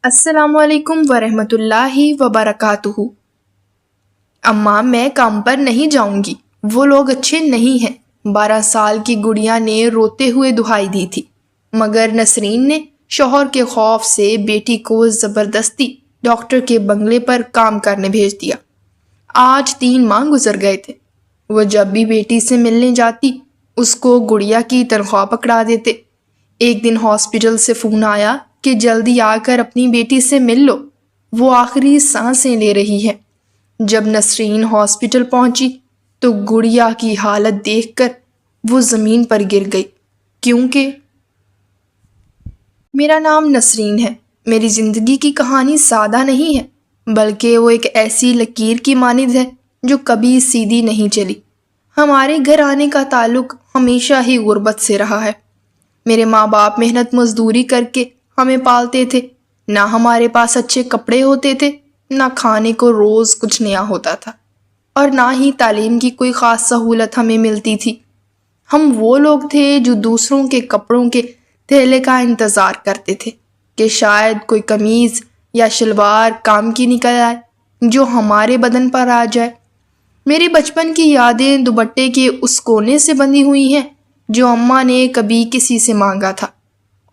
السلام علیکم ورحمۃ اللہ وبرکاتہ۔ اماں میں کام پر نہیں جاؤں گی، وہ لوگ اچھے نہیں ہیں، 12 سال کی گڑیا نے روتے ہوئے دہائی دی تھی، مگر نسرین نے شوہر کے خوف سے بیٹی کو زبردستی ڈاکٹر کے بنگلے پر کام کرنے بھیج دیا۔ آج 3 ماہ گزر گئے تھے۔ وہ جب بھی بیٹی سے ملنے جاتی اس کو گڑیا کی تنخواہ پکڑا دیتے۔ ایک دن ہاسپٹل سے فون آیا کہ جلدی آ کر اپنی بیٹی سے مل لو، وہ آخری سانسیں لے رہی ہے۔ جب نسرین ہاسپٹل پہنچی تو گڑیا کی حالت دیکھ کر وہ زمین پر گر گئی، کیونکہ میرا نام نسرین ہے۔ میری زندگی کی کہانی سادہ نہیں ہے، بلکہ وہ ایک ایسی لکیر کی مانند ہے جو کبھی سیدھی نہیں چلی۔ ہمارے گھر آنے کا تعلق ہمیشہ ہی غربت سے رہا ہے۔ میرے ماں باپ محنت مزدوری کر کے ہمیں پالتے تھے، نہ ہمارے پاس اچھے کپڑے ہوتے تھے، نہ کھانے کو روز کچھ نیا ہوتا تھا، اور نہ ہی تعلیم کی کوئی خاص سہولت ہمیں ملتی تھی۔ ہم وہ لوگ تھے جو دوسروں کے کپڑوں کے تھیلے کا انتظار کرتے تھے کہ شاید کوئی قمیض یا شلوار کام کی نکل آئے جو ہمارے بدن پر آ جائے۔ میری بچپن کی یادیں دوپٹے کے اس کونے سے بندھی ہوئی ہیں جو اماں نے کبھی کسی سے مانگا تھا،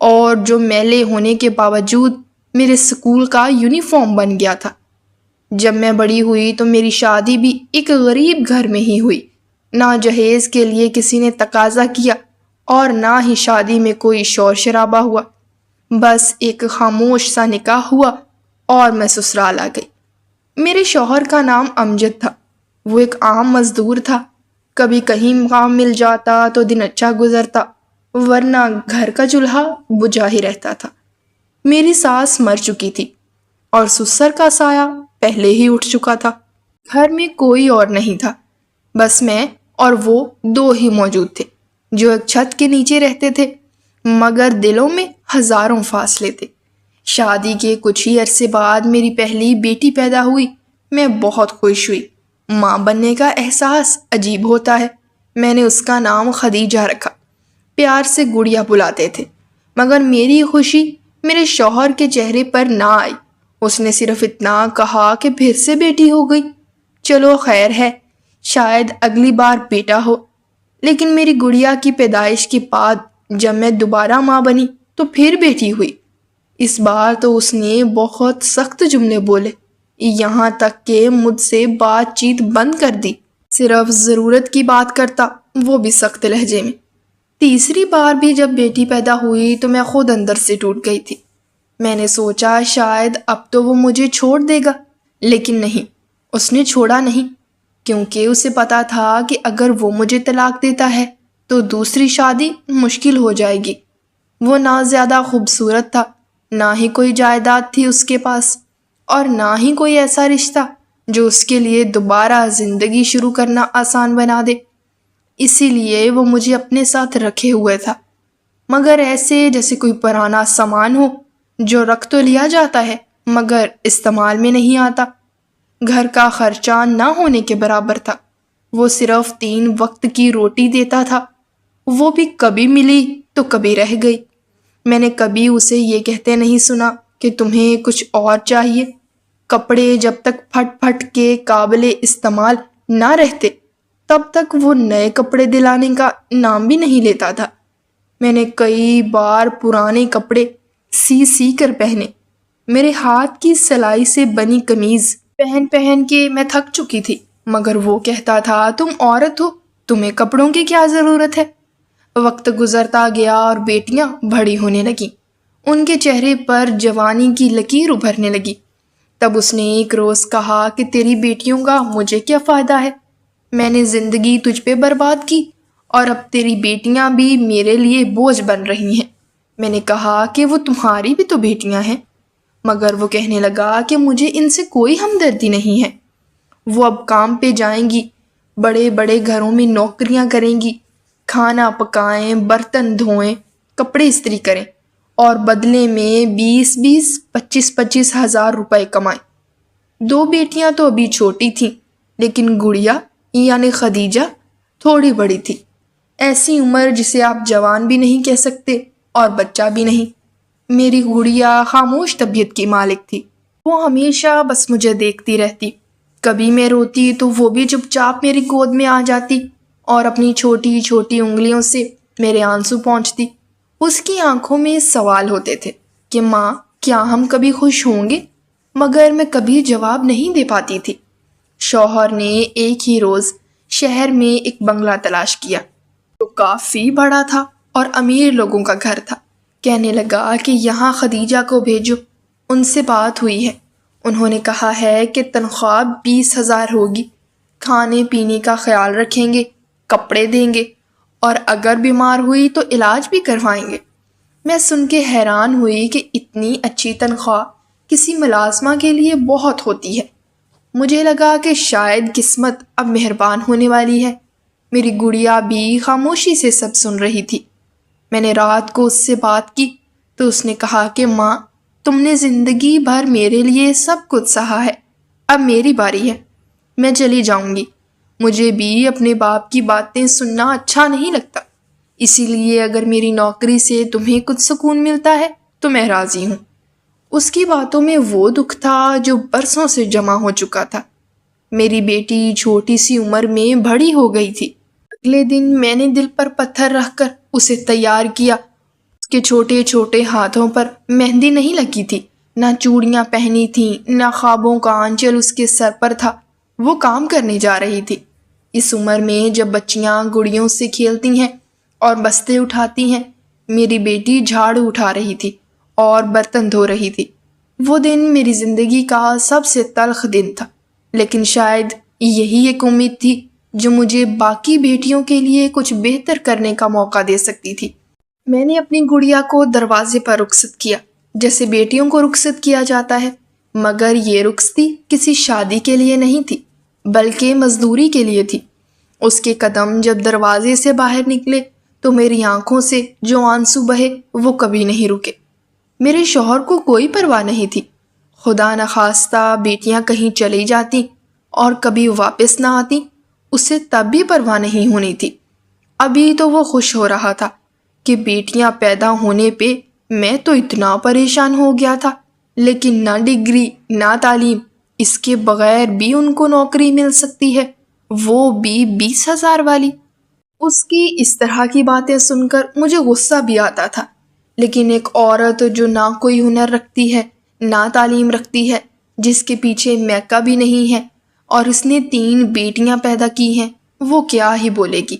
اور جو میلے ہونے کے باوجود میرے اسکول کا یونیفارم بن گیا تھا۔ جب میں بڑی ہوئی تو میری شادی بھی ایک غریب گھر میں ہی ہوئی۔ نہ جہیز کے لیے کسی نے تقاضا کیا اور نہ ہی شادی میں کوئی شور شرابہ ہوا، بس ایک خاموش سا نکاح ہوا اور میں سسرال آ گئی۔ میرے شوہر کا نام امجد تھا۔ وہ ایک عام مزدور تھا، کبھی کہیں کام مل جاتا تو دن اچھا گزرتا، ورنہ گھر کا چولہا بجھا ہی رہتا تھا۔ میری ساس مر چکی تھی اور سسر کا سایہ پہلے ہی اٹھ چکا تھا۔ گھر میں کوئی اور نہیں تھا، بس میں اور وہ 2 ہی موجود تھے جو ایک چھت کے نیچے رہتے تھے، مگر دلوں میں ہزاروں فاصلے تھے۔ شادی کے کچھ ہی عرصے بعد میری پہلی بیٹی پیدا ہوئی۔ میں بہت خوش ہوئی۔ ماں بننے کا احساس عجیب ہوتا ہے۔ میں نے اس کا نام خدیجہ رکھا، پیار سے گڑیا بلاتے تھے، مگر میری خوشی میرے شوہر کے چہرے پر نہ آئی۔ اس نے صرف اتنا کہا کہ پھر سے بیٹی ہو گئی، چلو خیر ہے، شاید اگلی بار بیٹا ہو۔ لیکن میری گڑیا کی پیدائش کے بعد جب میں دوبارہ ماں بنی تو پھر بیٹی ہوئی۔ اس بار تو اس نے بہت سخت جملے بولے، یہاں تک کہ مجھ سے بات چیت بند کر دی، صرف ضرورت کی بات کرتا، وہ بھی سخت لہجے میں۔ تیسری بار بھی جب بیٹی پیدا ہوئی تو میں خود اندر سے ٹوٹ گئی تھی۔ میں نے سوچا شاید اب تو وہ مجھے چھوڑ دے گا، لیکن نہیں، اس نے چھوڑا نہیں، کیونکہ اسے پتا تھا کہ اگر وہ مجھے طلاق دیتا ہے تو دوسری شادی مشکل ہو جائے گی۔ وہ نہ زیادہ خوبصورت تھا، نہ ہی کوئی جائیداد تھی اس کے پاس، اور نہ ہی کوئی ایسا رشتہ جو اس کے لیے دوبارہ زندگی شروع کرنا آسان بنا دے۔ اسی لیے وہ مجھے اپنے ساتھ رکھے ہوئے تھا، مگر ایسے جیسے کوئی پرانا سامان ہو جو رکھ تو لیا جاتا ہے مگر استعمال میں نہیں آتا۔ گھر کا خرچہ نہ ہونے کے برابر تھا۔ وہ صرف 3 وقت کی روٹی دیتا تھا، وہ بھی کبھی ملی تو کبھی رہ گئی۔ میں نے کبھی اسے یہ کہتے نہیں سنا کہ تمہیں کچھ اور چاہیے۔ کپڑے جب تک پھٹ پھٹ کے قابل استعمال نہ رہتے تب تک وہ نئے کپڑے دلانے کا نام بھی نہیں لیتا تھا۔ میں نے کئی بار پرانے کپڑے سی کر پہنے۔ میرے ہاتھ کی سلائی سے بنی قمیض پہن پہن کے میں تھک چکی تھی، مگر وہ کہتا تھا تم عورت ہو، تمہیں کپڑوں کی کیا ضرورت ہے۔ وقت گزرتا گیا اور بیٹیاں بڑی ہونے لگیں، ان کے چہرے پر جوانی کی لکیر ابھرنے لگی۔ تب اس نے ایک روز کہا کہ تیری بیٹیوں کا مجھے کیا فائدہ ہے، میں نے زندگی تجھ پہ برباد کی اور اب تیری بیٹیاں بھی میرے لیے بوجھ بن رہی ہیں۔ میں نے کہا کہ وہ تمہاری بھی تو بیٹیاں ہیں، مگر وہ کہنے لگا کہ مجھے ان سے کوئی ہمدردی نہیں ہے۔ وہ اب کام پہ جائیں گی، بڑے بڑے گھروں میں نوکریاں کریں گی، کھانا پکائیں، برتن دھوئیں، کپڑے استری کریں، اور بدلے میں 25 ہزار روپے کمائیں۔ 2 بیٹیاں تو ابھی چھوٹی تھیں، لیکن گڑیا یعنی خدیجہ تھوڑی بڑی تھی، ایسی عمر جسے آپ جوان بھی نہیں کہہ سکتے اور بچہ بھی نہیں۔ میری گڑیا خاموش طبیعت کی مالک تھی۔ وہ ہمیشہ بس مجھے دیکھتی رہتی۔ کبھی میں روتی تو وہ بھی چپ چاپ میری گود میں آ جاتی اور اپنی چھوٹی چھوٹی انگلیوں سے میرے آنسو پونچھتی۔ اس کی آنکھوں میں سوال ہوتے تھے کہ ماں کیا ہم کبھی خوش ہوں گے؟ مگر میں کبھی جواب نہیں دے پاتی تھی۔ شوہر نے ایک ہی روز شہر میں ایک بنگلہ تلاش کیا جو کافی بڑا تھا اور امیر لوگوں کا گھر تھا۔ کہنے لگا کہ یہاں خدیجہ کو بھیجو، ان سے بات ہوئی ہے، انہوں نے کہا ہے کہ تنخواہ 20,000 ہوگی، کھانے پینے کا خیال رکھیں گے، کپڑے دیں گے اور اگر بیمار ہوئی تو علاج بھی کروائیں گے۔ میں سن کے حیران ہوئی کہ اتنی اچھی تنخواہ کسی ملازمہ کے لیے بہت ہوتی ہے۔ مجھے لگا کہ شاید قسمت اب مہربان ہونے والی ہے۔ میری گڑیا بھی خاموشی سے سب سن رہی تھی۔ میں نے رات کو اس سے بات کی تو اس نے کہا کہ ماں تم نے زندگی بھر میرے لیے سب کچھ سہا ہے، اب میری باری ہے، میں چلی جاؤں گی۔ مجھے بھی اپنے باپ کی باتیں سننا اچھا نہیں لگتا، اسی لیے اگر میری نوکری سے تمہیں کچھ سکون ملتا ہے تو میں راضی ہوں۔ اس کی باتوں میں وہ دکھ تھا جو برسوں سے جمع ہو چکا تھا۔ میری بیٹی چھوٹی سی عمر میں بڑی ہو گئی تھی۔ اگلے دن میں نے دل پر پتھر رکھ کر اسے تیار کیا۔ اس کے چھوٹے چھوٹے ہاتھوں پر مہندی نہیں لگی تھی، نہ چوڑیاں پہنی تھیں، نہ خوابوں کا آنچل اس کے سر پر تھا۔ وہ کام کرنے جا رہی تھی۔ اس عمر میں جب بچیاں گڑیوں سے کھیلتی ہیں اور بستے اٹھاتی ہیں، میری بیٹی جھاڑو اٹھا رہی تھی اور برتن دھو رہی تھی۔ وہ دن میری زندگی کا سب سے تلخ دن تھا، لیکن شاید یہی ایک امید تھی جو مجھے باقی بیٹیوں کے لیے کچھ بہتر کرنے کا موقع دے سکتی تھی۔ میں نے اپنی گڑیا کو دروازے پر رخصت کیا جیسے بیٹیوں کو رخصت کیا جاتا ہے، مگر یہ رخصتی کسی شادی کے لیے نہیں تھی بلکہ مزدوری کے لیے تھی۔ اس کے قدم جب دروازے سے باہر نکلے تو میری آنکھوں سے جو آنسو بہے وہ کبھی نہیں رکے۔ میرے شوہر کو کوئی پرواہ نہیں تھی، خدا نخواستہ بیٹیاں کہیں چلی جاتی اور کبھی واپس نہ آتی، اسے تب بھی پرواہ نہیں ہونی تھی۔ ابھی تو وہ خوش ہو رہا تھا کہ بیٹیاں پیدا ہونے پہ میں تو اتنا پریشان ہو گیا تھا، لیکن نہ ڈگری نہ تعلیم، اس کے بغیر بھی ان کو نوکری مل سکتی ہے، وہ بھی 20,000 والی۔ اس کی اس طرح کی باتیں سن کر مجھے غصہ بھی آتا تھا، لیکن ایک عورت جو نہ کوئی ہنر رکھتی ہے نہ تعلیم رکھتی ہے، جس کے پیچھے میکہ بھی نہیں ہے اور اس نے 3 بیٹیاں پیدا کی ہیں، وہ کیا ہی بولے گی؟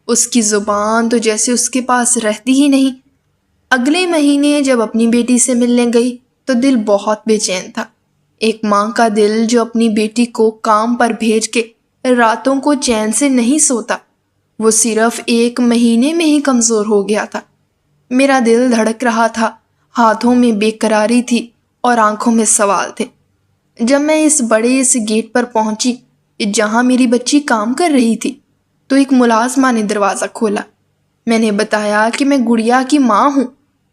اس کی زبان تو جیسے اس کے پاس رہتی ہی نہیں۔ اگلے مہینے جب اپنی بیٹی سے ملنے گئی تو دل بہت بے چین تھا۔ ایک ماں کا دل جو اپنی بیٹی کو کام پر بھیج کے راتوں کو چین سے نہیں سوتا، وہ صرف 1 مہینے میں ہی کمزور ہو گیا تھا۔ میرا دل دھڑک رہا تھا، ہاتھوں میں بے قراری تھی اور آنکھوں میں سوال تھے۔ جب میں اس بڑے سے گیٹ پر پہنچی جہاں میری بچی کام کر رہی تھی تو ایک ملازمہ نے دروازہ کھولا۔ میں نے بتایا کہ میں گڑیا کی ماں ہوں،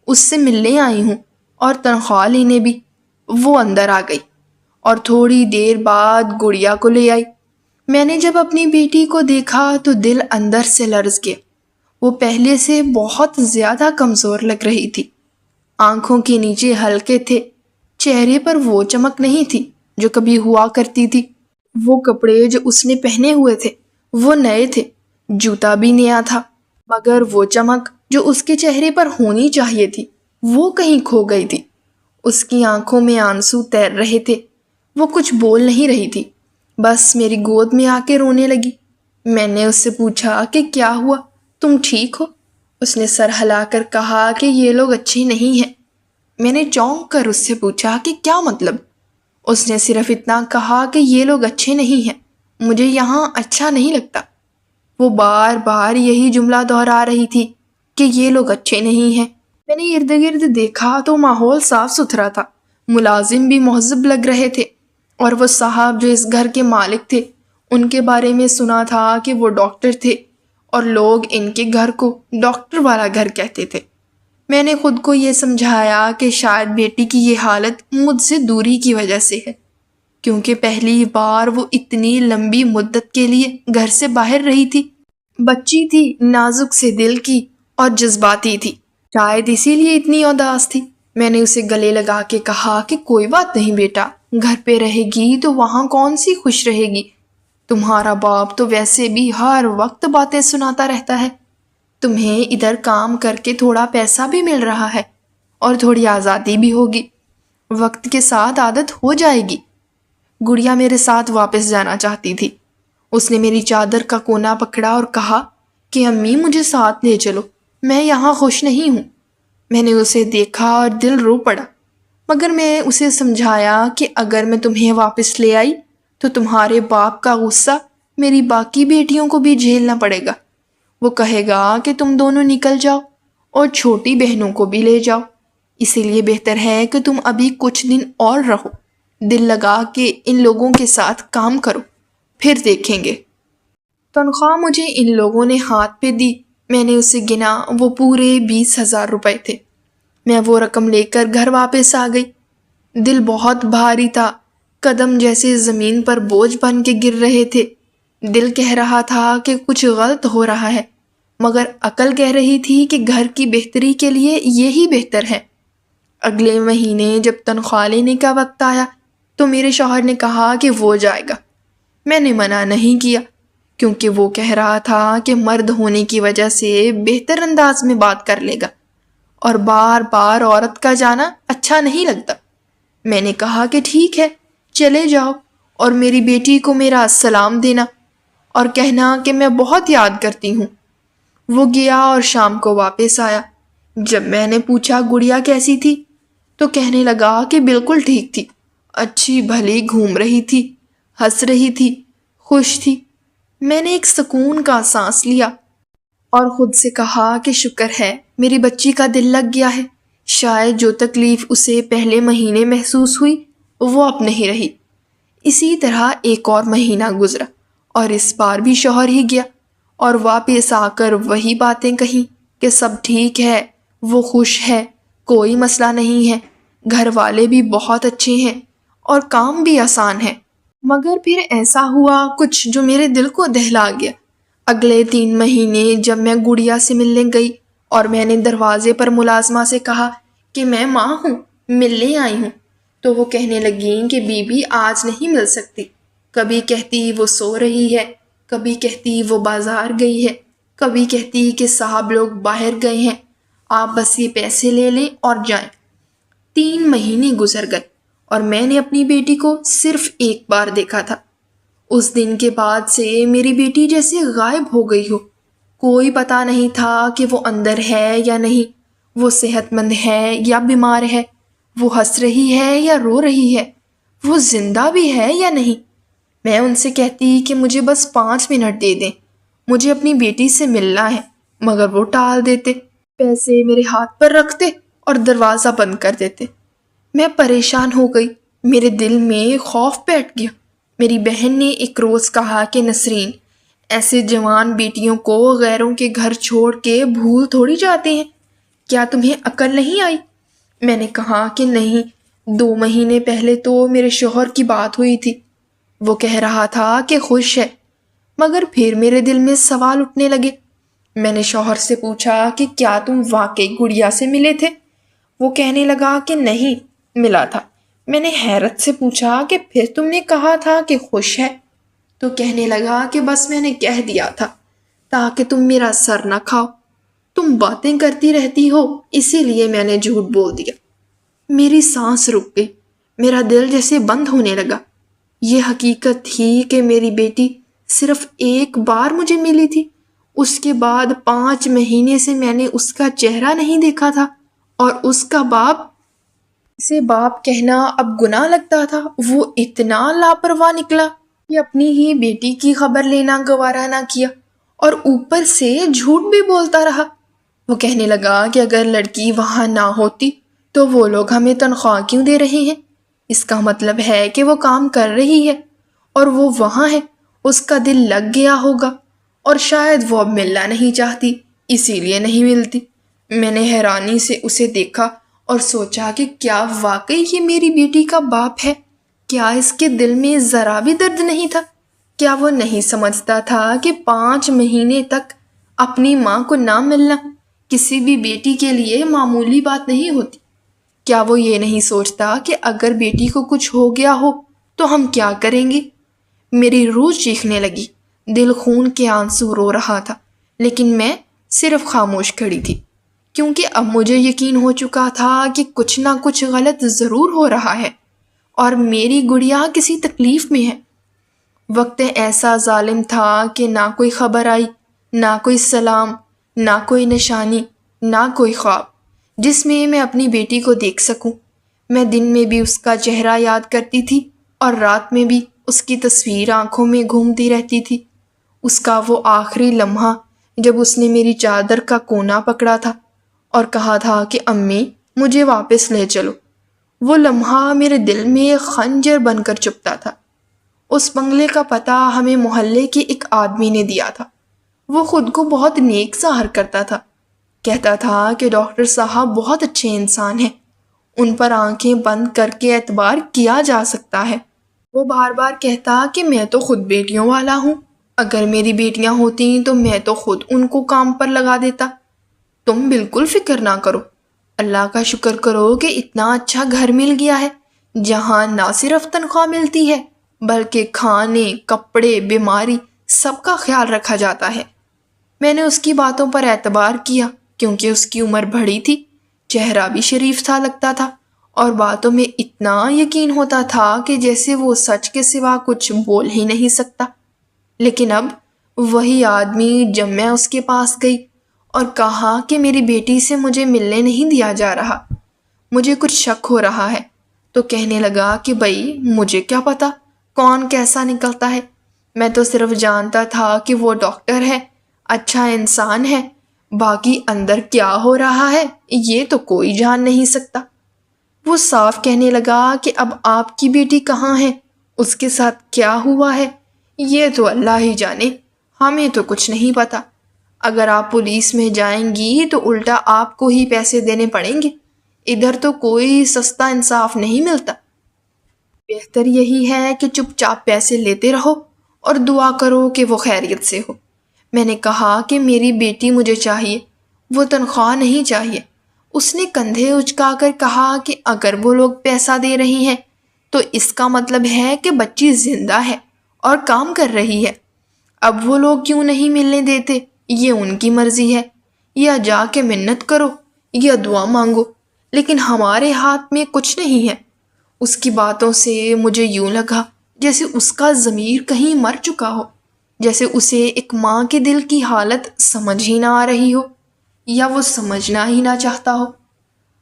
اس سے ملنے آئی ہوں اور تنخواہ لینے بھی۔ وہ اندر آ گئی اور تھوڑی دیر بعد گڑیا کو لے آئی۔ میں نے جب اپنی بیٹی کو دیکھا تو دل اندر سے لرز گیا۔ وہ پہلے سے بہت زیادہ کمزور لگ رہی تھی، آنکھوں کے نیچے ہلکے تھے، چہرے پر وہ چمک نہیں تھی جو کبھی ہوا کرتی تھی۔ وہ کپڑے جو اس نے پہنے ہوئے تھے وہ نئے تھے، جوتا بھی نیا تھا، مگر وہ چمک جو اس کے چہرے پر ہونی چاہیے تھی وہ کہیں کھو گئی تھی۔ اس کی آنکھوں میں آنسو تیر رہے تھے، وہ کچھ بول نہیں رہی تھی، بس میری گود میں آ کے رونے لگی۔ میں نے اس سے پوچھا کہ کیا ہوا، تم ٹھیک ہو؟ اس نے سر ہلا کر کہا کہ یہ لوگ اچھے نہیں ہیں۔ میں نے چونک کر اس سے پوچھا کہ کیا مطلب؟ اس نے صرف اتنا کہا کہ یہ لوگ اچھے نہیں ہیں، مجھے یہاں اچھا نہیں لگتا۔ وہ بار بار یہی جملہ دہرا رہی تھی کہ یہ لوگ اچھے نہیں ہیں۔ میں نے ارد گرد دیکھا تو ماحول صاف ستھرا تھا، ملازم بھی مہذب لگ رہے تھے، اور وہ صاحب جو اس گھر کے مالک تھے ان کے بارے میں سنا تھا کہ وہ ڈاکٹر تھے اور لوگ ان کے گھر کو ڈاکٹر والا گھر کہتے تھے۔ میں نے خود کو یہ سمجھایا کہ شاید بیٹی کی یہ حالت مجھ سے دوری کی وجہ سے ہے، کیونکہ پہلی بار وہ اتنی لمبی مدت کے لیے گھر سے باہر رہی تھی۔ بچی تھی، نازک سے دل کی اور جذباتی تھی، شاید اسی لیے اتنی اداس تھی۔ میں نے اسے گلے لگا کے کہا کہ کوئی بات نہیں بیٹا، گھر پہ رہے گی تو وہاں کون سی خوش رہے گی؟ تمہارا باپ تو ویسے بھی ہر وقت باتیں سناتا رہتا ہے، تمہیں ادھر کام کر کے تھوڑا پیسہ بھی مل رہا ہے اور تھوڑی آزادی بھی ہوگی، وقت کے ساتھ عادت ہو جائے گی۔ گڑیا میرے ساتھ واپس جانا چاہتی تھی، اس نے میری چادر کا کونا پکڑا اور کہا کہ امی مجھے ساتھ لے چلو، میں یہاں خوش نہیں ہوں۔ میں نے اسے دیکھا اور دل رو پڑا، مگر میں اسے سمجھایا کہ اگر میں تمہیں واپس لے آئی تو تمہارے باپ کا غصہ میری باقی بیٹیوں کو بھی جھیلنا پڑے گا، وہ کہے گا کہ تم دونوں نکل جاؤ اور چھوٹی بہنوں کو بھی لے جاؤ، اسی لیے بہتر ہے کہ تم ابھی کچھ دن اور رہو، دل لگا کے ان لوگوں کے ساتھ کام کرو، پھر دیکھیں گے۔ تنخواہ مجھے ان لوگوں نے ہاتھ پہ دی، میں نے اسے گنا، وہ پورے 20,000 روپے تھے۔ میں وہ رقم لے کر گھر واپس آ گئی، دل بہت بھاری تھا، قدم جیسے زمین پر بوجھ بن کے گر رہے تھے، دل کہہ رہا تھا کہ کچھ غلط ہو رہا ہے، مگر عقل کہہ رہی تھی کہ گھر کی بہتری کے لیے یہی بہتر ہے۔ اگلے مہینے جب تنخواہ لینے کا وقت آیا تو میرے شوہر نے کہا کہ وہ جائے گا، میں نے منع نہیں کیا کیونکہ وہ کہہ رہا تھا کہ مرد ہونے کی وجہ سے بہتر انداز میں بات کر لے گا اور بار بار عورت کا جانا اچھا نہیں لگتا۔ میں نے کہا کہ ٹھیک ہے چلے جاؤ اور میری بیٹی کو میرا سلام دینا اور کہنا کہ میں بہت یاد کرتی ہوں۔ وہ گیا اور شام کو واپس آیا۔ جب میں نے پوچھا گڑیا کیسی تھی تو کہنے لگا کہ بالکل ٹھیک تھی، اچھی بھلی گھوم رہی تھی، ہنس رہی تھی، خوش تھی۔ میں نے ایک سکون کا سانس لیا اور خود سے کہا کہ شکر ہے میری بچی کا دل لگ گیا ہے، شاید جو تکلیف اسے پہلے مہینے محسوس ہوئی وہ اب نہیں رہی۔ اسی طرح ایک اور مہینہ گزرا اور اس بار بھی شوہر ہی گیا اور واپس آ کر وہی باتیں کہیں کہ سب ٹھیک ہے، وہ خوش ہے، کوئی مسئلہ نہیں ہے، گھر والے بھی بہت اچھے ہیں اور کام بھی آسان ہے۔ مگر پھر ایسا ہوا کچھ جو میرے دل کو دہلا گیا۔ اگلے 3 مہینے جب میں گڑیا سے ملنے گئی اور میں نے دروازے پر ملازمہ سے کہا کہ میں ماں ہوں، ملنے آئی ہوں، تو وہ کہنے لگیں کہ بی بی آج نہیں مل سکتی، کبھی کہتی وہ سو رہی ہے، کبھی کہتی وہ بازار گئی ہے، کبھی کہتی کہ صاحب لوگ باہر گئے ہیں، آپ بس یہ پیسے لے لیں اور جائیں۔ 3 مہینے گزر گئے اور میں نے اپنی بیٹی کو صرف ایک بار دیکھا تھا۔ اس دن کے بعد سے میری بیٹی جیسے غائب ہو گئی ہو، کوئی پتہ نہیں تھا کہ وہ اندر ہے یا نہیں، وہ صحت مند ہے یا بیمار ہے، وہ ہنس رہی ہے یا رو رہی ہے، وہ زندہ بھی ہے یا نہیں۔ میں ان سے کہتی کہ مجھے بس 5 منٹ دے دیں، مجھے اپنی بیٹی سے ملنا ہے، مگر وہ ٹال دیتے، پیسے میرے ہاتھ پر رکھتے اور دروازہ بند کر دیتے۔ میں پریشان ہو گئی، میرے دل میں خوف بیٹھ گیا۔ میری بہن نے ایک روز کہا کہ نسرین، ایسے جوان بیٹیوں کو غیروں کے گھر چھوڑ کے بھول تھوڑی جاتے ہیں، کیا تمہیں عقل نہیں آئی؟ میں نے کہا کہ نہیں، 2 مہینے پہلے تو میرے شوہر کی بات ہوئی تھی، وہ کہہ رہا تھا کہ خوش ہے، مگر پھر میرے دل میں سوال اٹھنے لگے۔ میں نے شوہر سے پوچھا کہ کیا تم واقعی گڑیا سے ملے تھے؟ وہ کہنے لگا کہ نہیں ملا تھا۔ میں نے حیرت سے پوچھا کہ پھر تم نے کہا تھا کہ خوش ہے؟ تو کہنے لگا کہ بس میں نے کہہ دیا تھا تاکہ تم میرا سر نہ کھاؤ، تم باتیں کرتی رہتی ہو اسی لیے میں نے جھوٹ بول دیا۔ میری سانس رک گئی، میرا دل جیسے بند ہونے لگا۔ یہ حقیقت تھی کہ میری بیٹی صرف ایک بار مجھے ملی تھی، اس کے بعد 5 مہینے سے میں نے اس کا چہرہ نہیں دیکھا تھا، اور اس کا باپ، اسے باپ کہنا اب گناہ لگتا تھا، وہ اتنا لاپرواہ نکلا کہ اپنی ہی بیٹی کی خبر لینا گوارا نہ کیا اور اوپر سے جھوٹ بھی بولتا رہا۔ وہ کہنے لگا کہ اگر لڑکی وہاں نہ ہوتی تو وہ لوگ ہمیں تنخواہ کیوں دے رہے ہیں؟ اس کا مطلب ہے کہ وہ کام کر رہی ہے اور وہ وہاں ہے، اس کا دل لگ گیا ہوگا اور شاید وہ اب ملنا نہیں چاہتی اسی لیے نہیں ملتی۔ میں نے حیرانی سے اسے دیکھا اور سوچا کہ کیا واقعی یہ میری بیٹی کا باپ ہے؟ کیا اس کے دل میں ذرا بھی درد نہیں تھا؟ کیا وہ نہیں سمجھتا تھا کہ 5 مہینے تک اپنی ماں کو نہ ملنا کسی بھی بیٹی کے لیے معمولی بات نہیں ہوتی؟ کیا وہ یہ نہیں سوچتا کہ اگر بیٹی کو کچھ ہو گیا ہو تو ہم کیا کریں گے؟ میری روح چیخنے لگی، دل خون کے آنسو رو رہا تھا، لیکن میں صرف خاموش کھڑی تھی، کیونکہ اب مجھے یقین ہو چکا تھا کہ کچھ نہ کچھ غلط ضرور ہو رہا ہے اور میری گڑیا کسی تکلیف میں ہے۔ وقت ایسا ظالم تھا کہ نہ کوئی خبر آئی، نہ کوئی سلام، نہ کوئی نشانی، نہ کوئی خواب جس میں میں اپنی بیٹی کو دیکھ سکوں۔ میں دن میں بھی اس کا چہرہ یاد کرتی تھی اور رات میں بھی اس کی تصویر آنکھوں میں گھومتی رہتی تھی۔ اس کا وہ آخری لمحہ جب اس نے میری چادر کا کونا پکڑا تھا اور کہا تھا کہ امی مجھے واپس لے چلو، وہ لمحہ میرے دل میں ایک خنجر بن کر چپتا تھا۔ اس بنگلے کا پتہ ہمیں محلے کے ایک آدمی نے دیا تھا۔ وہ خود کو بہت نیک ظاہر کرتا تھا، کہتا تھا کہ ڈاکٹر صاحب بہت اچھے انسان ہیں، ان پر آنکھیں بند کر کے اعتبار کیا جا سکتا ہے۔ وہ بار بار کہتا کہ میں تو خود بیٹیوں والا ہوں، اگر میری بیٹیاں ہوتیں تو میں تو خود ان کو کام پر لگا دیتا۔ تم بالکل فکر نہ کرو، اللہ کا شکر کرو کہ اتنا اچھا گھر مل گیا ہے جہاں نہ صرف تنخواہ ملتی ہے بلکہ کھانے، کپڑے، بیماری سب کا خیال رکھا جاتا ہے۔ میں نے اس کی باتوں پر اعتبار کیا کیونکہ اس کی عمر بڑی تھی، چہرہ بھی شریف تھا لگتا تھا اور باتوں میں اتنا یقین ہوتا تھا کہ جیسے وہ سچ کے سوا کچھ بول ہی نہیں سکتا۔ لیکن اب وہی آدمی جب میں اس کے پاس گئی اور کہا کہ میری بیٹی سے مجھے ملنے نہیں دیا جا رہا، مجھے کچھ شک ہو رہا ہے، تو کہنے لگا کہ بھائی مجھے کیا پتا کون کیسا نکلتا ہے، میں تو صرف جانتا تھا کہ وہ ڈاکٹر ہے، اچھا انسان ہے، باقی اندر کیا ہو رہا ہے یہ تو کوئی جان نہیں سکتا۔ وہ صاف کہنے لگا کہ اب آپ کی بیٹی کہاں ہے، اس کے ساتھ کیا ہوا ہے یہ تو اللہ ہی جانے، ہمیں تو کچھ نہیں پتا۔ اگر آپ پولیس میں جائیں گی تو الٹا آپ کو ہی پیسے دینے پڑیں گے، ادھر تو کوئی سستا انصاف نہیں ملتا۔ بہتر یہی ہے کہ چپ چاپ پیسے لیتے رہو اور دعا کرو کہ وہ خیریت سے ہو۔ میں نے کہا کہ میری بیٹی مجھے چاہیے، وہ تنخواہ نہیں چاہیے۔ اس نے کندھے اچکا کر کہا کہ اگر وہ لوگ پیسہ دے رہی ہیں تو اس کا مطلب ہے کہ بچی زندہ ہے اور کام کر رہی ہے۔ اب وہ لوگ کیوں نہیں ملنے دیتے یہ ان کی مرضی ہے، یا جا کے منت کرو یا دعا مانگو، لیکن ہمارے ہاتھ میں کچھ نہیں ہے۔ اس کی باتوں سے مجھے یوں لگا جیسے اس کا ضمیر کہیں مر چکا ہو، جیسے اسے ایک ماں کے دل کی حالت سمجھ ہی نہ آ رہی ہو یا وہ سمجھنا ہی نہ چاہتا ہو۔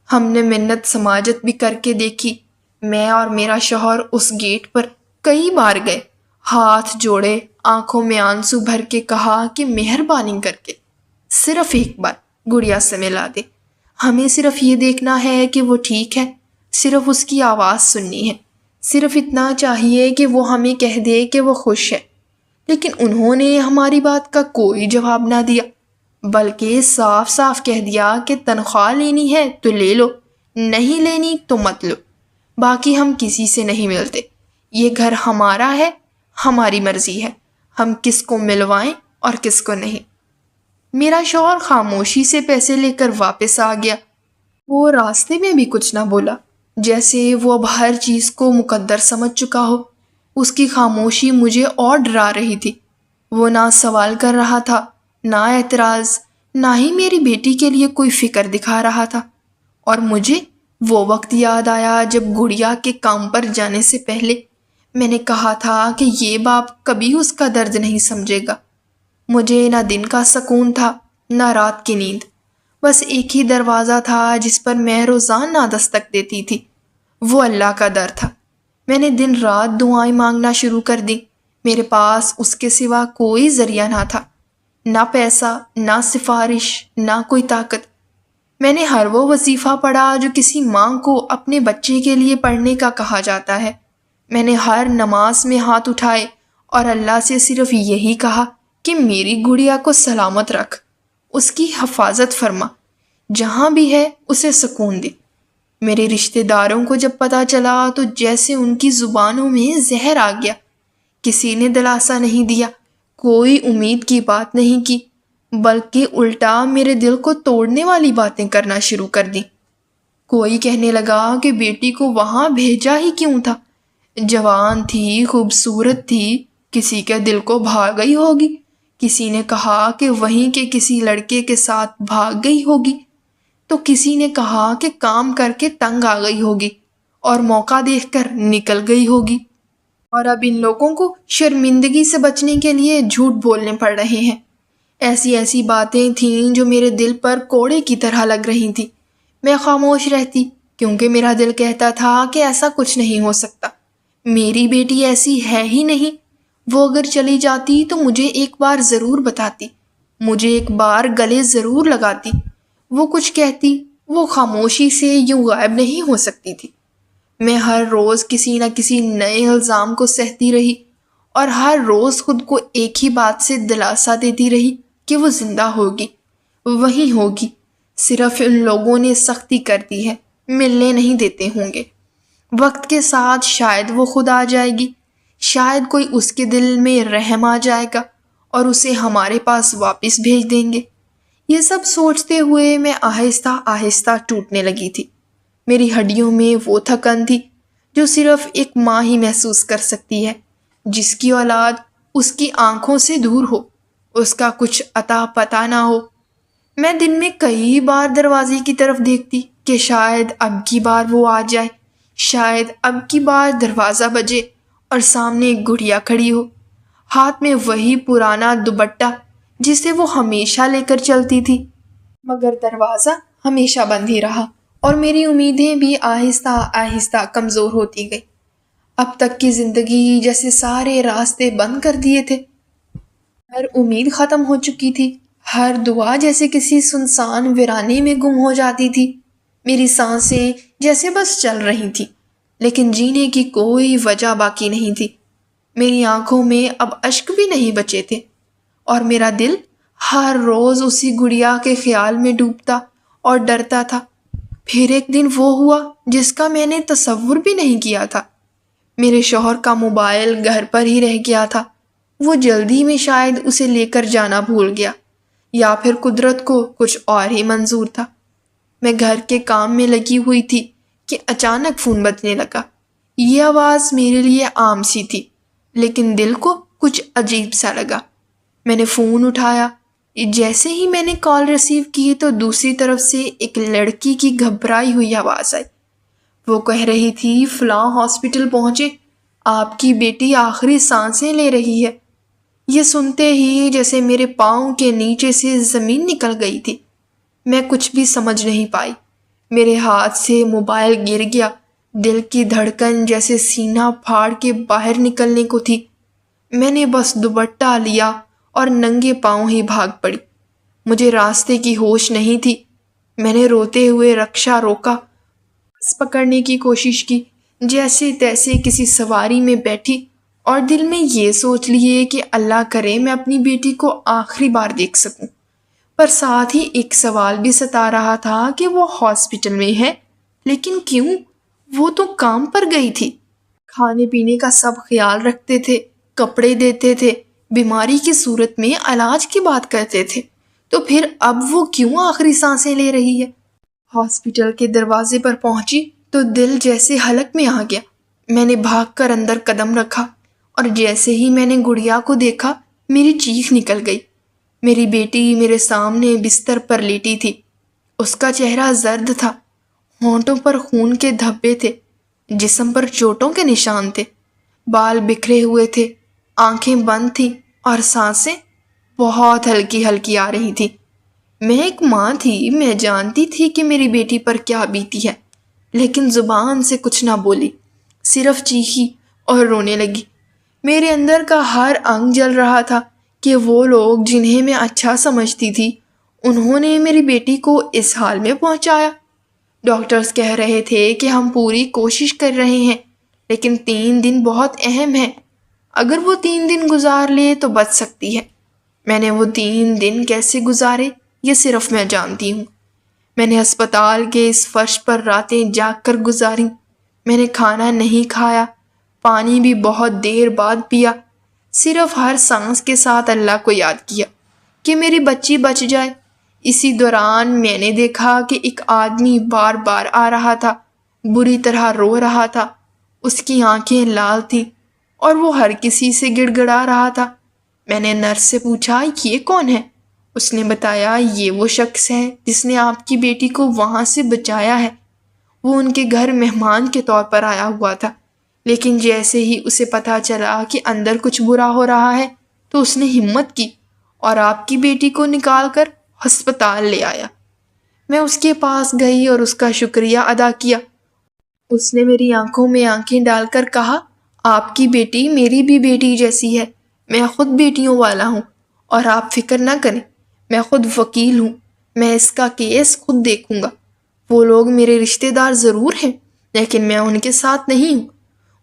ہم نے منت سماجت بھی کر کے دیکھی، میں اور میرا شوہر اس گیٹ پر کئی بار گئے، ہاتھ جوڑے، آنکھوں میں آنسو بھر کے کہا کہ مہربانی کر کے صرف ایک بار گڑیا سے ملا دے، ہمیں صرف یہ دیکھنا ہے کہ وہ ٹھیک ہے، صرف اس کی آواز سننی ہے، صرف اتنا چاہیے کہ وہ ہمیں کہہ دے کہ وہ خوش ہے۔ لیکن انہوں نے ہماری بات کا کوئی جواب نہ دیا، بلکہ صاف صاف کہہ دیا کہ تنخواہ لینی ہے تو لے لو، نہیں لینی تو مت لو، باقی ہم کسی سے نہیں ملتے، یہ گھر ہمارا ہے، ہماری مرضی ہے، ہم کس کو ملوائیں اور کس کو نہیں۔ میرا شوہر خاموشی سے پیسے لے کر واپس آ گیا۔ وہ راستے میں بھی کچھ نہ بولا، جیسے وہ اب ہر چیز کو مقدر سمجھ چکا ہو۔ اس کی خاموشی مجھے اور ڈرا رہی تھی۔ وہ نہ سوال کر رہا تھا، نہ اعتراض، نہ ہی میری بیٹی کے لیے کوئی فکر دکھا رہا تھا۔ اور مجھے وہ وقت یاد آیا جب گڑیا کے کام پر جانے سے پہلے میں نے کہا تھا کہ یہ باپ کبھی اس کا درد نہیں سمجھے گا۔ مجھے نہ دن کا سکون تھا نہ رات کی نیند، بس ایک ہی دروازہ تھا جس پر میں روزانہ دستک دیتی تھی، وہ اللہ کا در تھا۔ میں نے دن رات دعائیں مانگنا شروع کر دی، میرے پاس اس کے سوا کوئی ذریعہ نہ تھا، نہ پیسہ، نہ سفارش، نہ کوئی طاقت۔ میں نے ہر وہ وظیفہ پڑھا جو کسی ماں کو اپنے بچے کے لیے پڑھنے کا کہا جاتا ہے۔ میں نے ہر نماز میں ہاتھ اٹھائے اور اللہ سے صرف یہی کہا کہ میری گڑیا کو سلامت رکھ، اس کی حفاظت فرما، جہاں بھی ہے اسے سکون دے۔ میرے رشتہ داروں کو جب پتہ چلا تو جیسے ان کی زبانوں میں زہر آ گیا، کسی نے دلاسا نہیں دیا، کوئی امید کی بات نہیں کی، بلکہ الٹا میرے دل کو توڑنے والی باتیں کرنا شروع کر دیں۔ کوئی کہنے لگا کہ بیٹی کو وہاں بھیجا ہی کیوں تھا، جوان تھی، خوبصورت تھی، کسی کے دل کو بھا گئی ہوگی۔ کسی نے کہا کہ وہیں کے کسی لڑکے کے ساتھ بھاگ گئی ہوگی، تو کسی نے کہا کہ کام کر کے تنگ آ گئی ہوگی اور موقع دیکھ کر نکل گئی ہوگی۔ اور اب ان لوگوں کو شرمندگی سے بچنے کے لیے جھوٹ بولنے پڑ رہے ہیں۔ ایسی ایسی باتیں تھیں جو میرے دل پر کوڑے کی طرح لگ رہی تھی۔ میں خاموش رہتی کیونکہ میرا دل کہتا تھا کہ ایسا کچھ نہیں ہو سکتا، میری بیٹی ایسی ہے ہی نہیں۔ وہ اگر چلی جاتی تو مجھے ایک بار ضرور بتاتی، مجھے ایک بار گلے ضرور لگاتی، وہ کچھ کہتی، وہ خاموشی سے یوں غائب نہیں ہو سکتی تھی۔ میں ہر روز کسی نہ کسی نئے الزام کو سہتی رہی اور ہر روز خود کو ایک ہی بات سے دلاسا دیتی رہی کہ وہ زندہ ہوگی، وہیں ہوگی، صرف ان لوگوں نے سختی کر دی ہے، ملنے نہیں دیتے ہوں گے۔ وقت کے ساتھ شاید وہ خود آ جائے گی، شاید کوئی اس کے دل میں رحم آ جائے گا اور اسے ہمارے پاس واپس بھیج دیں گے۔ یہ سب سوچتے ہوئے میں آہستہ آہستہ ٹوٹنے لگی تھی۔ میری ہڈیوں میں وہ تھکن تھی جو صرف ایک ماں ہی محسوس کر سکتی ہے، جس کی اولاد اس کی آنکھوں سے دور ہو، اس کا کچھ عطا پتہ نہ ہو۔ میں دن میں کئی بار دروازے کی طرف دیکھتی کہ شاید اب کی بار وہ آ جائے، شاید اب کی بار دروازہ بجے اور سامنے ایک گڑیا کھڑی ہو، ہاتھ میں وہی پرانا دوپٹہ جسے وہ ہمیشہ لے کر چلتی تھی۔ مگر دروازہ ہمیشہ بند ہی رہا اور میری امیدیں بھی آہستہ آہستہ کمزور ہوتی گئی۔ اب تک کی زندگی جیسے سارے راستے بند کر دیے تھے، ہر امید ختم ہو چکی تھی، ہر دعا جیسے کسی سنسان ویرانے میں گم ہو جاتی تھی۔ میری سانسیں جیسے بس چل رہی تھیں لیکن جینے کی کوئی وجہ باقی نہیں تھی۔ میری آنکھوں میں اب اشک بھی نہیں بچے تھے اور میرا دل ہر روز اسی گڑیا کے خیال میں ڈوبتا اور ڈرتا تھا۔ پھر ایک دن وہ ہوا جس کا میں نے تصور بھی نہیں کیا تھا۔ میرے شوہر کا موبائل گھر پر ہی رہ گیا تھا، وہ جلدی میں شاید اسے لے کر جانا بھول گیا یا پھر قدرت کو کچھ اور ہی منظور تھا۔ میں گھر کے کام میں لگی ہوئی تھی کہ اچانک فون بجنے لگا۔ یہ آواز میرے لیے عام سی تھی لیکن دل کو کچھ عجیب سا لگا۔ میں نے فون اٹھایا، جیسے ہی میں نے کال ریسیو کی تو دوسری طرف سے ایک لڑکی کی گھبرائی ہوئی آواز آئی۔ وہ کہہ رہی تھی، فلاں ہاسپٹل پہنچے، آپ کی بیٹی آخری سانسیں لے رہی ہے۔ یہ سنتے ہی جیسے میرے پاؤں کے نیچے سے زمین نکل گئی تھی۔ میں کچھ بھی سمجھ نہیں پائی، میرے ہاتھ سے موبائل گر گیا، دل کی دھڑکن جیسے سینہ پھاڑ کے باہر نکلنے کو تھی۔ میں نے بس دوپٹہ لیا اور ننگے پاؤں ہی بھاگ پڑی۔ مجھے راستے کی ہوش نہیں تھی۔ میں نے روتے ہوئے رکشہ روکا، بس پکڑنے کی کوشش کی، جیسے تیسے کسی سواری میں بیٹھی اور دل میں یہ سوچ لیے کہ اللہ کرے میں اپنی بیٹی کو آخری بار دیکھ سکوں۔ پر ساتھ ہی ایک سوال بھی ستا رہا تھا کہ وہ ہاسپٹل میں ہے لیکن کیوں؟ وہ تو کام پر گئی تھی، کھانے پینے کا سب خیال رکھتے تھے، کپڑے دیتے تھے، بیماری کی صورت میں علاج کی بات کرتے تھے، تو پھر اب وہ کیوں آخری سانسیں لے رہی ہے؟ ہاسپٹل کے دروازے پر پہنچی تو دل جیسے حلق میں آ گیا۔ میں نے بھاگ کر اندر قدم رکھا اور جیسے ہی میں نے گڑیا کو دیکھا میری چیخ نکل گئی۔ میری بیٹی میرے سامنے بستر پر لیٹی تھی، اس کا چہرہ زرد تھا، ہونٹوں پر خون کے دھبے تھے، جسم پر چوٹوں کے نشان تھے، بال بکھرے ہوئے تھے، آنکھیں بند تھیں اور سانسیں بہت ہلکی ہلکی آ رہی تھی۔ میں ایک ماں تھی، میں جانتی تھی کہ میری بیٹی پر کیا بیتی ہے، لیکن زبان سے کچھ نہ بولی، صرف چیخی اور رونے لگی۔ میرے اندر کا ہر انگ جل رہا تھا کہ وہ لوگ جنہیں میں اچھا سمجھتی تھی انہوں نے میری بیٹی کو اس حال میں پہنچایا۔ ڈاکٹرز کہہ رہے تھے کہ ہم پوری کوشش کر رہے ہیں لیکن 3 دن بہت اہم ہیں، اگر وہ 3 دن گزار لے تو بچ سکتی ہے۔ میں نے وہ 3 دن کیسے گزارے یہ صرف میں جانتی ہوں۔ میں نے ہسپتال کے اس فرش پر راتیں جاگ کر گزاری، میں نے کھانا نہیں کھایا، پانی بھی بہت دیر بعد پیا، صرف ہر سانس کے ساتھ اللہ کو یاد کیا کہ میری بچی بچ جائے۔ اسی دوران میں نے دیکھا کہ ایک آدمی بار بار آ رہا تھا، بری طرح رو رہا تھا، اس کی آنکھیں لال تھیں اور وہ ہر کسی سے گڑ گڑا رہا تھا۔ میں نے نرس سے پوچھا یہ کون ہے؟ اس نے بتایا یہ وہ شخص ہے جس نے آپ کی بیٹی کو وہاں سے بچایا ہے۔ وہ ان کے گھر مہمان کے طور پر آیا ہوا تھا، لیکن جیسے ہی اسے پتہ چلا کہ اندر کچھ برا ہو رہا ہے تو اس نے ہمت کی اور آپ کی بیٹی کو نکال کر ہسپتال لے آیا۔ میں اس کے پاس گئی اور اس کا شکریہ ادا کیا۔ اس نے میری آنکھوں میں آنکھیں ڈال کر کہا، آپ کی بیٹی میری بھی بیٹی جیسی ہے، میں خود بیٹیوں والا ہوں، اور آپ فکر نہ کریں، میں خود وکیل ہوں، میں اس کا کیس خود دیکھوں گا۔ وہ لوگ میرے رشتہ دار ضرور ہیں، لیکن میں ان کے ساتھ نہیں ہوں۔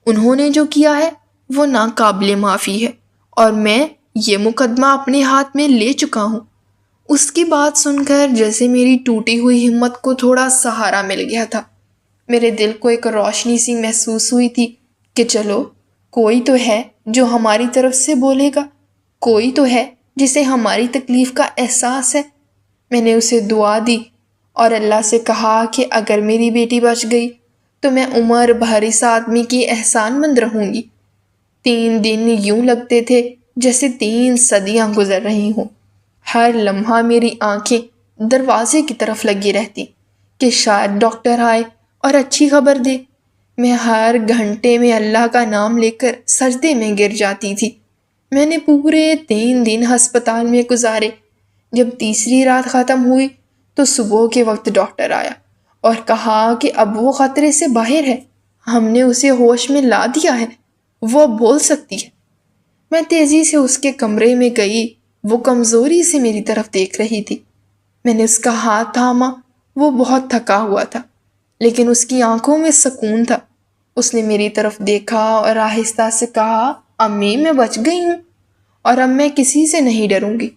انہوں نے جو کیا ہے وہ ناقابل معافی ہے، اور میں یہ مقدمہ اپنے ہاتھ میں لے چکا ہوں۔ اس کی بات سن کر جیسے میری ٹوٹی ہوئی ہمت کو تھوڑا سہارا مل گیا تھا۔ میرے دل کو ایک روشنی سی محسوس ہوئی تھی کہ چلو کوئی تو ہے جو ہماری طرف سے بولے گا، کوئی تو ہے جسے ہماری تکلیف کا احساس ہے۔ میں نے اسے دعا دی اور اللہ سے کہا کہ اگر میری بیٹی بچ گئی تو میں عمر بھر اس آدمی کی احسان مند رہوں گی۔ 3 دن یوں لگتے تھے جیسے 3 صدیاں گزر رہی ہوں۔ ہر لمحہ میری آنکھیں دروازے کی طرف لگی رہتی کہ شاید ڈاکٹر آئے اور اچھی خبر دے۔ میں ہر گھنٹے میں اللہ کا نام لے کر سجدے میں گر جاتی تھی۔ میں نے پورے 3 دن ہسپتال میں گزارے۔ جب تیسری رات ختم ہوئی تو صبح کے وقت ڈاکٹر آیا اور کہا کہ اب وہ خطرے سے باہر ہے، ہم نے اسے ہوش میں لا دیا ہے، وہ اب بول سکتی ہے۔ میں تیزی سے اس کے کمرے میں گئی، وہ کمزوری سے میری طرف دیکھ رہی تھی۔ میں نے اس کا ہاتھ تھاما، وہ بہت تھکا ہوا تھا، لیکن اس کی آنکھوں میں سکون تھا۔ اس نے میری طرف دیکھا اور آہستہ سے کہا، امی میں بچ گئی ہوں اور اب میں کسی سے نہیں ڈروں گی۔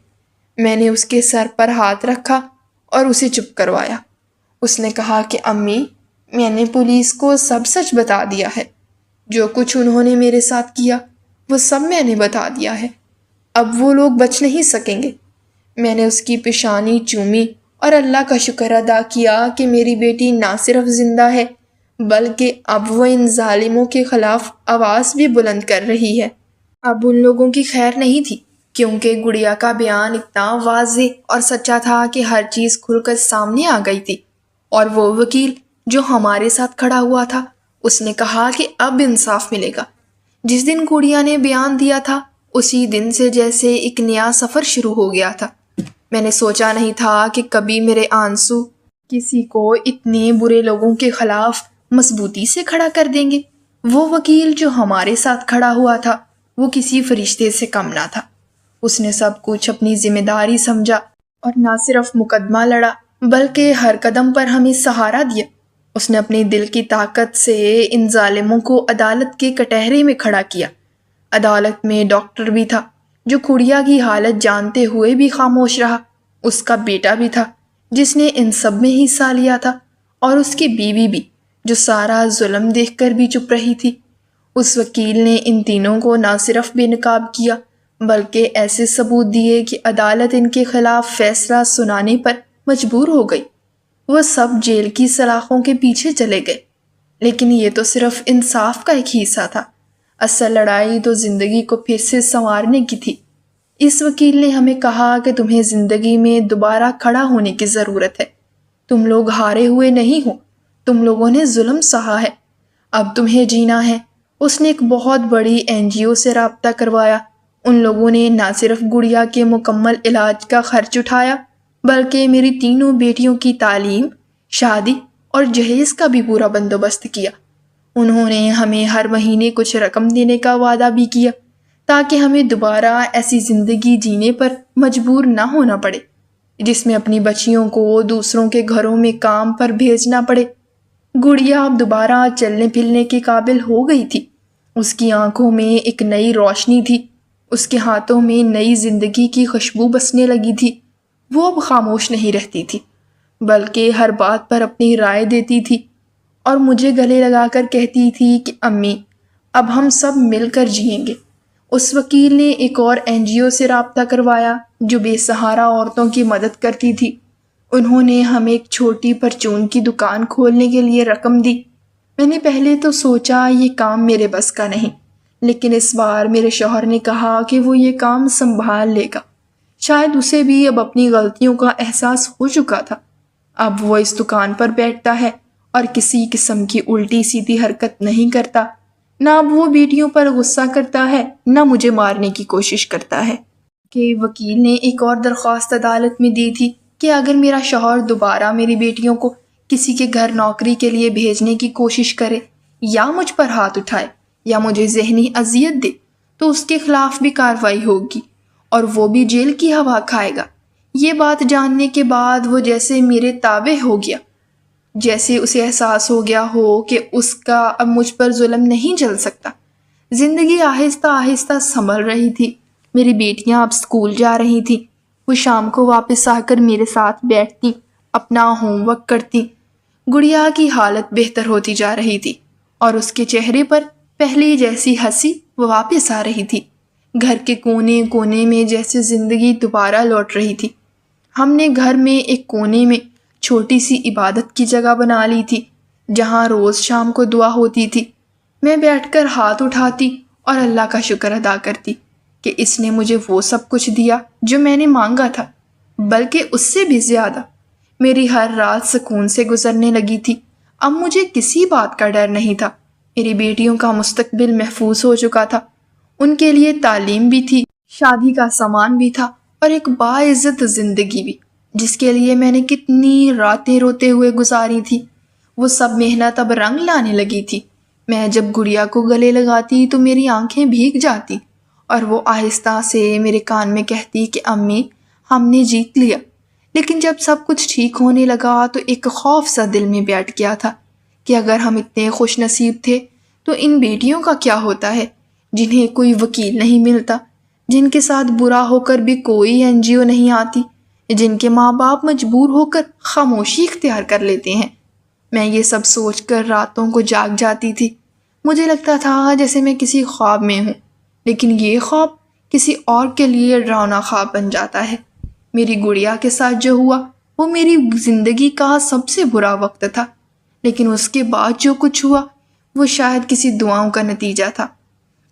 میں نے اس کے سر پر ہاتھ رکھا اور اسے چپ کروایا۔ اس نے کہا کہ امی میں نے پولیس کو سب سچ بتا دیا ہے، جو کچھ انہوں نے میرے ساتھ کیا وہ سب میں نے بتا دیا ہے، اب وہ لوگ بچ نہیں سکیں گے۔ میں نے اس کی پیشانی چومی اور اللہ کا شکر ادا کیا کہ میری بیٹی نہ صرف زندہ ہے بلکہ اب وہ ان ظالموں کے خلاف آواز بھی بلند کر رہی ہے۔ اب ان لوگوں کی خیر نہیں تھی، کیونکہ گڑیا کا بیان اتنا واضح اور سچا تھا کہ ہر چیز کھل کر سامنے آ گئی تھی، اور وہ وکیل جو ہمارے ساتھ کھڑا ہوا تھا اس نے کہا کہ اب انصاف ملے گا۔ جس دن گڑیا نے بیان دیا تھا اسی دن سے جیسے ایک نیا سفر شروع ہو گیا تھا۔ میں نے سوچا نہیں تھا کہ کبھی میرے آنسو کسی کو اتنے برے لوگوں کے خلاف مضبوطی سے کھڑا کر دیں گے۔ وہ وکیل جو ہمارے ساتھ کھڑا ہوا تھا وہ کسی فرشتے سے کم نہ تھا۔ اس نے سب کچھ اپنی ذمہ داری سمجھا اور نہ صرف مقدمہ لڑا بلکہ ہر قدم پر ہمیں سہارا دیا۔ اس نے اپنی دل کی طاقت سے ان ظالموں کو عدالت کے کٹہرے میں کھڑا کیا۔ عدالت میں ڈاکٹر بھی تھا جو گڑیا کی حالت جانتے ہوئے بھی خاموش رہا، اس کا بیٹا بھی تھا جس نے ان سب میں حصہ لیا تھا، اور اس کی بیوی بھی جو سارا ظلم دیکھ کر بھی چپ رہی تھی۔ اس وکیل نے ان تینوں کو نہ صرف بے نقاب کیا بلکہ ایسے ثبوت دیے کہ عدالت ان کے خلاف فیصلہ سنانے پر مجبور ہو گئی۔ وہ سب جیل کی سلاخوں کے پیچھے چلے گئے، لیکن یہ تو صرف انصاف کا ایک حصہ تھا۔ اصل لڑائی تو زندگی کو پھر سے سنوارنے کی تھی۔ اس وکیل نے ہمیں کہا کہ تمہیں زندگی میں دوبارہ کھڑا ہونے کی ضرورت ہے، تم لوگ ہارے ہوئے نہیں ہو، تم لوگوں نے ظلم سہا ہے، اب تمہیں جینا ہے۔ اس نے ایک بہت بڑی NGO سے رابطہ کروایا۔ ان لوگوں نے نہ صرف گڑیا کے مکمل علاج کا خرچ اٹھایا بلکہ میری تینوں بیٹیوں کی تعلیم، شادی اور جہیز کا بھی پورا بندوبست کیا۔ انہوں نے ہمیں ہر مہینے کچھ رقم دینے کا وعدہ بھی کیا تاکہ ہمیں دوبارہ ایسی زندگی جینے پر مجبور نہ ہونا پڑے جس میں اپنی بچیوں کو دوسروں کے گھروں میں کام پر بھیجنا پڑے۔ گڑیا اب دوبارہ چلنے پھرنے کے قابل ہو گئی تھی۔ اس کی آنکھوں میں ایک نئی روشنی تھی، اس کے ہاتھوں میں نئی زندگی کی خوشبو بسنے لگی تھی۔ وہ اب خاموش نہیں رہتی تھی بلکہ ہر بات پر اپنی رائے دیتی تھی اور مجھے گلے لگا کر کہتی تھی کہ امی اب ہم سب مل کر جئیں گے۔ اس وکیل نے ایک اور NGO سے رابطہ کروایا جو بے سہارا عورتوں کی مدد کرتی تھی۔ انہوں نے ہمیں ایک چھوٹی پرچون کی دکان کھولنے کے لیے رقم دی۔ میں نے پہلے تو سوچا یہ کام میرے بس کا نہیں، لیکن اس بار میرے شوہر نے کہا کہ وہ یہ کام سنبھال لے گا۔ شاید اسے بھی اب اپنی غلطیوں کا احساس ہو چکا تھا۔ اب وہ اس دکان پر بیٹھتا ہے اور کسی قسم کی الٹی سیدھی حرکت نہیں کرتا، نہ اب وہ بیٹیوں پر غصہ کرتا ہے، نہ مجھے مارنے کی کوشش کرتا ہے۔ کہ وکیل نے ایک اور درخواست عدالت میں دی تھی کہ اگر میرا شوہر دوبارہ میری بیٹیوں کو کسی کے گھر نوکری کے لیے بھیجنے کی کوشش کرے یا مجھ پر ہاتھ اٹھائے یا مجھے ذہنی اذیت دے تو اس کے خلاف بھی کارروائی ہوگی اور وہ بھی جیل کی ہوا کھائے گا۔ یہ بات جاننے کے بعد وہ جیسے میرے تابع ہو گیا، جیسے اسے احساس ہو گیا ہو کہ اس کا اب مجھ پر ظلم نہیں چل سکتا۔ زندگی آہستہ آہستہ سنبھل رہی تھی۔ میری بیٹیاں اب اسکول جا رہی تھیں۔ وہ شام کو واپس آ کر میرے ساتھ بیٹھتی، اپنا ہوم ورک کرتی۔ گڑیا کی حالت بہتر ہوتی جا رہی تھی اور اس کے چہرے پر پہلے جیسی ہنسی واپس آ رہی تھی۔ گھر کے کونے کونے میں جیسے زندگی دوبارہ لوٹ رہی تھی۔ ہم نے گھر میں ایک کونے میں چھوٹی سی عبادت کی جگہ بنا لی تھی جہاں روز شام کو دعا ہوتی تھی۔ میں بیٹھ کر ہاتھ اٹھاتی اور اللہ کا شکر ادا کرتی کہ اس نے مجھے وہ سب کچھ دیا جو میں نے مانگا تھا، بلکہ اس سے بھی زیادہ۔ میری ہر رات سکون سے گزرنے لگی تھی۔ اب مجھے کسی بات کا ڈر نہیں تھا۔ میری بیٹیوں کا مستقبل محفوظ ہو چکا تھا۔ ان کے لیے تعلیم بھی تھی، شادی کا سامان بھی تھا اور ایک باعزت زندگی بھی، جس کے لیے میں نے کتنی راتیں روتے ہوئے گزاری تھی۔ وہ سب محنت اب رنگ لانے لگی تھی۔ میں جب گڑیا کو گلے لگاتی تو میری آنکھیں بھیگ جاتی اور وہ آہستہ سے میرے کان میں کہتی کہ امی ہم نے جیت لیا۔ لیکن جب سب کچھ ٹھیک ہونے لگا تو ایک خوف سا دل میں بیٹھ گیا تھا کہ اگر ہم اتنے خوش نصیب تھے تو ان بیٹیوں کا کیا ہوتا ہے جنہیں کوئی وکیل نہیں ملتا، جن کے ساتھ برا ہو کر بھی کوئی NGO نہیں آتی، جن کے ماں باپ مجبور ہو کر خاموشی اختیار کر لیتے ہیں۔ میں یہ سب سوچ کر راتوں کو جاگ جاتی تھی۔ مجھے لگتا تھا جیسے میں کسی خواب میں ہوں، لیکن یہ خواب کسی اور کے لیے ڈراؤنا خواب بن جاتا ہے۔ میری گڑیا کے ساتھ جو ہوا وہ میری زندگی کا سب سے برا وقت تھا، لیکن اس کے بعد جو کچھ ہوا وہ شاید کسی دعاؤں کا نتیجہ تھا۔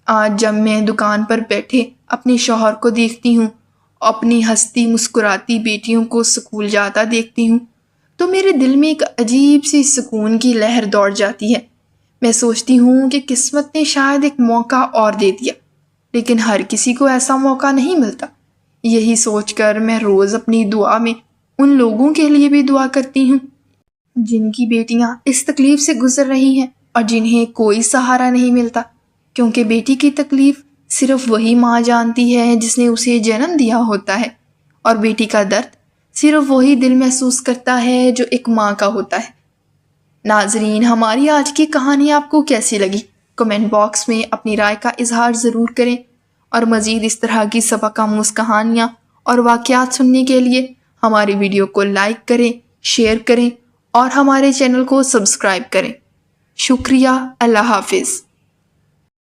آج جب میں دکان پر بیٹھے اپنے شوہر کو دیکھتی ہوں، اپنی ہنستی مسکراتی بیٹیوں کو اسکول جاتا دیکھتی ہوں، تو میرے دل میں ایک عجیب سی سکون کی لہر دوڑ جاتی ہے۔ میں سوچتی ہوں کہ قسمت نے شاید ایک موقع اور دے دیا، لیکن ہر کسی کو ایسا موقع نہیں ملتا۔ یہی سوچ کر میں روز اپنی دعا میں ان لوگوں کے لیے بھی دعا کرتی ہوں جن کی بیٹیاں اس تکلیف سے گزر رہی ہیں اور جنہیں کوئی سہارا نہیں ملتا، کیونکہ بیٹی کی تکلیف صرف وہی ماں جانتی ہے جس نے اسے جنم دیا ہوتا ہے، اور بیٹی کا درد صرف وہی دل محسوس کرتا ہے جو ایک ماں کا ہوتا ہے۔ ناظرین، ہماری آج کی کہانی آپ کو کیسی لگی؟ کمنٹ باکس میں اپنی رائے کا اظہار ضرور کریں، اور مزید اس طرح کی سبق آموز کہانیاں اور واقعات سننے کے لیے ہماری ویڈیو کو لائک کریں، شیئر کریں اور ہمارے چینل کو سبسکرائب کریں۔ شکریہ۔ اللہ حافظ۔